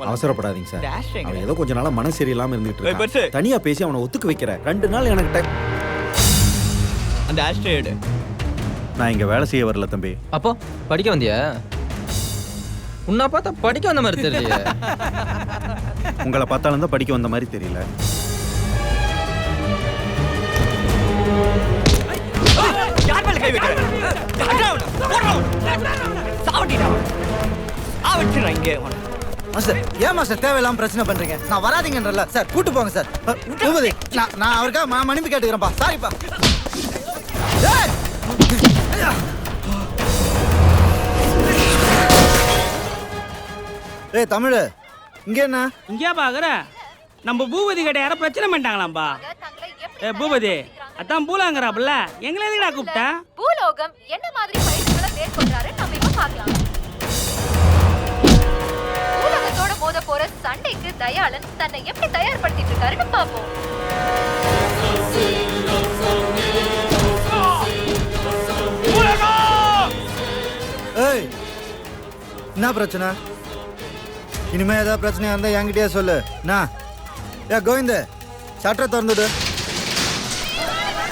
அவசரப்படாதீங்க sir. Dash எங்க? அவன் ஏதோ கொஞ்ச நாளா மனசு சரியில்லாம இருந்துட்டு ஏய், பெருசு. இருக்கான். தனியா பேசி அவனை ஒத்துக்க வைக்கிறேன். 2 நாள் எனக்கு டைம். அந்த ஆஸ்ட்ரே எடு. நான் இங்க வேலை செய்ய வரல தம்பி. அப்போ படிக்க வந்தியா? உன்னை பார்த்தா படிக்க வந்த மாதிரி தெரியலையே. உங்களை பார்த்தாலும் தான் படிக்க வந்த மாதிரி தெரியல. யார் மேல கை வைக்கிற? சாவடிடா. ஆவச்சிரா இங்க. மாஸ்டர் ஏன் மாஸ்டர் தேவையில்லாம பிரச்சனை பண்றீங்க? நான் வராதீங்கன்றல சார், கூட்டு போங்க சார். பூபதி நான் அவருக்காக மன்னிப்பு கேட்டுக்கிறேன்ப்பா. சாரிப்பா. ஏய் தமிழ், இங்க என்ன? இங்கே பாக்குற நம்ம பூபதி கிட்ட யாரும் பிரச்சனை பண்ணிட்டாங்களாம்பா. ஏ பூபதி, அதான் பூலாங்கிறாப்புல, எங்களை எதுக்குடா கூப்பிட்டா? பூலோகம் என்ன மாதிரி பயிற்சிகளை மேற்கொள்றாரு நம்ம இப்ப பார்க்கலாம். பூலோகத்தோட மோத போற சண்டைக்கு தயாளன் தன்னை எப்படி தயார்படுத்திட்டு இருக்காருன்னு பாப்போம். ஏய் என்ன பிரச்சனை? இனிமே ஏதாவது பிரச்சனையா இருந்தா என்கிட்டயே சொல்லு. நான் ஏ கோவிந்த், சட்டரை திறந்துடு.